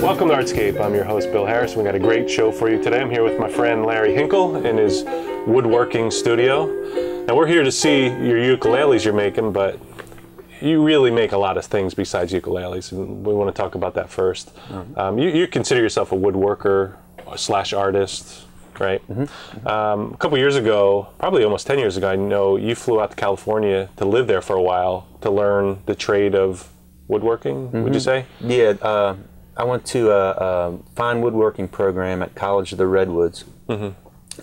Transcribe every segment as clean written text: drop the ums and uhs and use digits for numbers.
Welcome to Artscape. I'm your host, Bill Harris. We got a great show for you today. I'm here with my friend Larry Hinkle in his woodworking studio. Now we're here to see your ukuleles you're making, but you really make a lot of things besides ukuleles, and we want to talk about that first. You consider yourself a woodworker / artist, right? A couple years ago, probably almost 10 years ago, I know you flew out to California to live there for a while to learn the trade of woodworking, would you say? Yeah. I went to a fine woodworking program at College of the Redwoods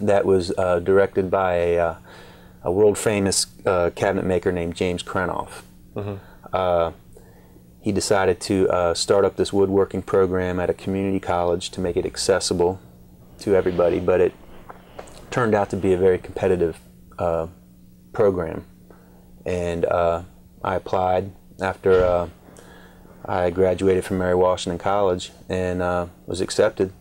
that was directed by a world famous cabinet maker named James Krenoff. He decided to start up this woodworking program at a community college to make it accessible to everybody, but it turned out to be a very competitive program. And I applied after I graduated from Mary Washington College and was accepted.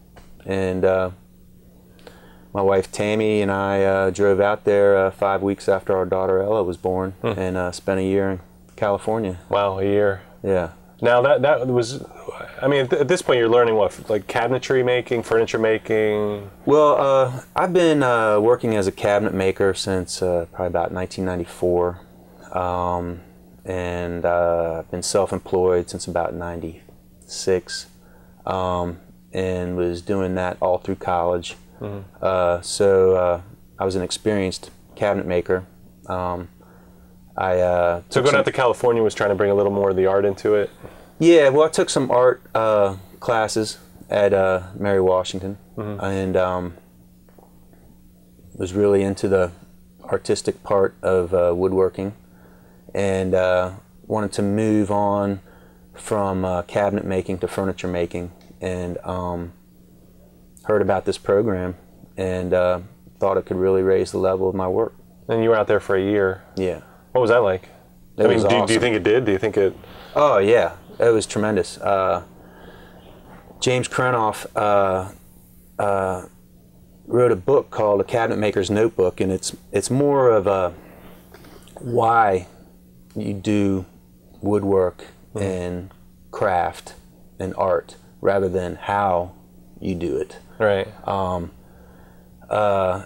And my wife Tammy and I drove out there 5 weeks after our daughter Ella was born and spent a year in California. Wow, a year. Yeah. Now that was, I mean, at this point you're learning what, like cabinetry making, furniture making? Well, I've been working as a cabinet maker since probably about 1994. And I've been self-employed since about '96, and was doing that all through college. So I was an experienced cabinet maker. So going out to California was trying to bring a little more of the art into it? Yeah, well, I took some art classes at Mary Washington, and was really into the artistic part of woodworking. And wanted to move on from cabinet making to furniture making, and heard about this program and thought it could really raise the level of my work. And you were out there for a year. Yeah. What was that like? It was awesome. Do you think it did? Do you think it? Oh yeah, it was tremendous. James Krenoff wrote a book called A Cabinet Maker's Notebook, and it's more of a why you do woodwork and craft and art rather than how you do it. Right. I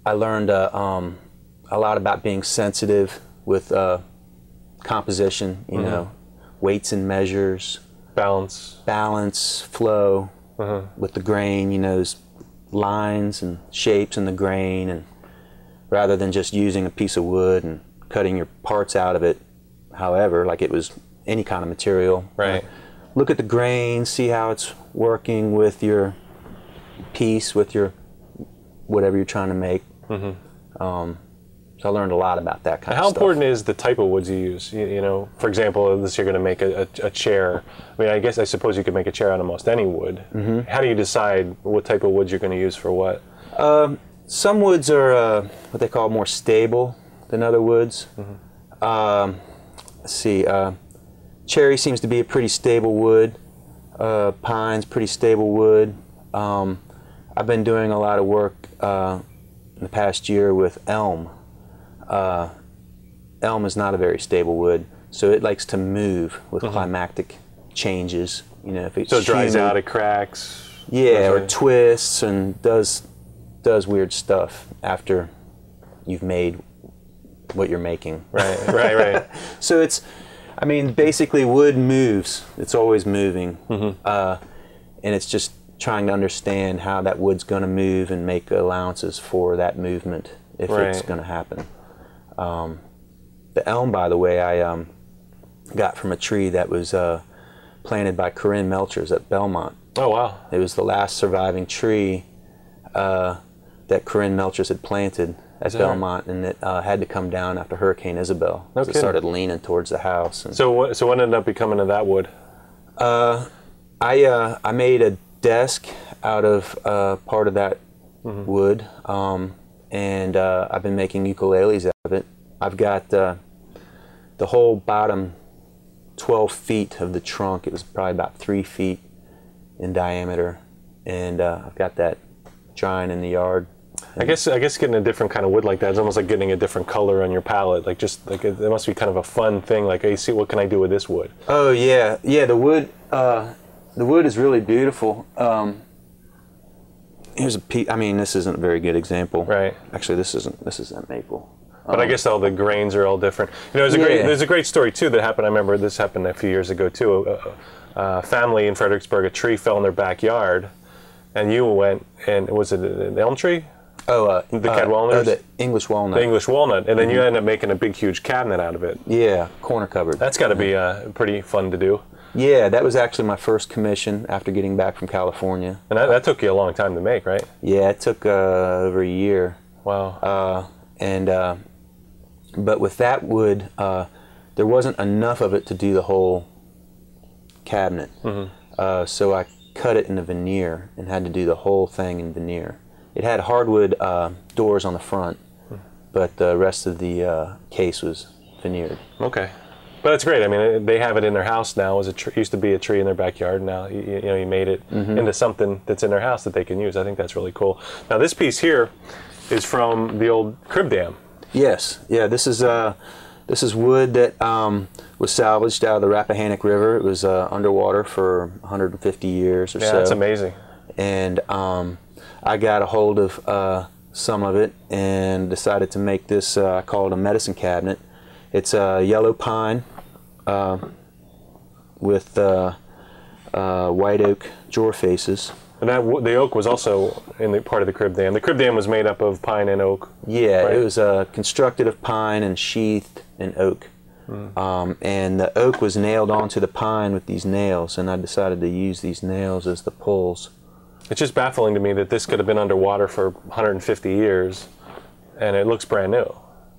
learned a lot about being sensitive with composition, you know, weights and measures, balance, flow with the grain, you know, there's lines and shapes in the grain, and rather than just using a piece of wood and cutting your parts out of it, however, like it was any kind of material. Right. Look at the grain, see how it's working with your piece, with your whatever you're trying to make. So I learned a lot about that kind of stuff. How important is the type of woods you use? You know, for example, unless you're going to make a chair. I mean, I suppose you could make a chair out of most any wood. How do you decide what type of woods you're going to use for what? Some woods are what they call more stable than other woods. Let's see, cherry seems to be a pretty stable wood. Pine's pretty stable wood. I've been doing a lot of work in the past year with elm. Elm is not a very stable wood, so it likes to move with climactic changes. You know, if it's so it dries out, it cracks. Yeah, or twists and does weird stuff after you've made what you're making. Right. So it's, I mean, basically wood moves. It's always moving. And it's just trying to understand how that wood's going to move and make allowances for that movement if it's going to happen. The elm, by the way, I got from a tree that was planted by Corinne Melchers at Belmont. Oh, wow. It was the last surviving tree that Corinne Melchers had planted at Belmont, and it had to come down after Hurricane Isabel. No It started leaning towards the house. And so what ended up becoming of that wood? I made a desk out of part of that wood, and I've been making ukuleles out of it. I've got the whole bottom 12 feet of the trunk. It was probably about 3 feet in diameter, and I've got that drying in the yard. I guess getting a different kind of wood like that is almost like getting a different color on your palette. Like just like it must be kind of a fun thing. Like, hey, see, what can I do with this wood? Oh yeah, yeah. The wood is really beautiful. Here's a piece. I mean, this isn't a very good example. Right. Actually, this isn't maple. But I guess all the grains are all different. You know, there's a great story too that happened. I remember this happened a few years ago too. A family in Fredericksburg, a tree fell in their backyard, and you went and was it an elm tree? Oh, the Cadwalnut? the English walnut. The English walnut, and then you end up making a big, huge cabinet out of it. Yeah, corner cupboard. That's got to be pretty fun to do. Yeah, that was actually my first commission after getting back from California. And that took you a long time to make, right? Yeah, it took over a year. Wow. But with that wood, there wasn't enough of it to do the whole cabinet. So I cut it into veneer and had to do the whole thing in veneer. It had hardwood doors on the front, but the rest of the case was veneered. Okay. But that's great. I mean, they have it in their house now. It used to be a tree in their backyard. Now, you made it into something that's in their house that they can use. I think that's really cool. Now, this piece here is from the old crib dam. Yes. Yeah. This is wood that was salvaged out of the Rappahannock River. It was underwater for 150 years or so. Yeah, that's amazing. And I got a hold of some of it and decided to make this. I call it a medicine cabinet. It's a yellow pine with white oak drawer faces. And the oak was also in the part of the crib dam. The crib dam was made up of pine and oak. Yeah, right? It was constructed of pine and sheathed in oak. And the oak was nailed onto the pine with these nails, and I decided to use these nails as the pulls. It's just baffling to me that this could have been underwater for 150 years, and it looks brand new.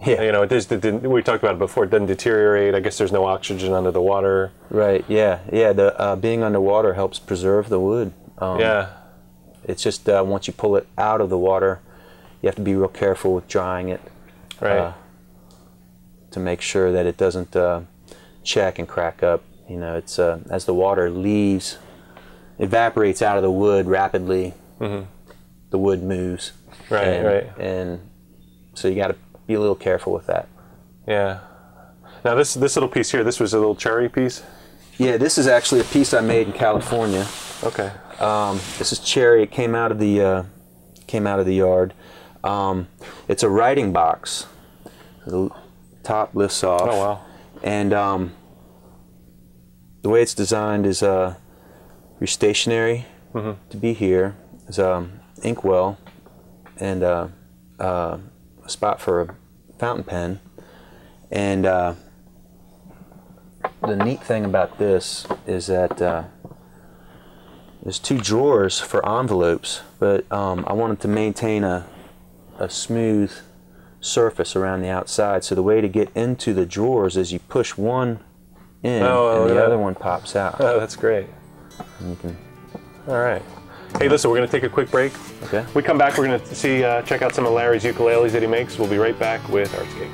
Yeah. You know, we talked about it before. It doesn't deteriorate. I guess there's no oxygen under the water. Right. Yeah. Yeah. The being underwater helps preserve the wood. Yeah. It's just once you pull it out of the water, you have to be real careful with drying it. Right. To make sure that it doesn't check and crack up. You know, it's as the water leaves, evaporates out of the wood rapidly. The wood moves. Right. Right. And so you got to be a little careful with that. Yeah. Now this little piece here, this was a little cherry piece? Yeah, this is actually a piece I made in California. Okay. This is cherry. It came out of the yard. It's a writing box. The top lifts off. Oh wow. And the way it's designed is you're stationary to be here. There's an inkwell and a spot for a fountain pen. And the neat thing about this is that there's 2 drawers for envelopes, but I wanted to maintain a smooth surface around the outside, so the way to get into the drawers is you push one in and the other one pops out. Oh, that's great. And you can... All right. Hey, listen, we're going to take a quick break. Okay. We come back, we're going to check out some of Larry's ukuleles that he makes. We'll be right back with Artscape.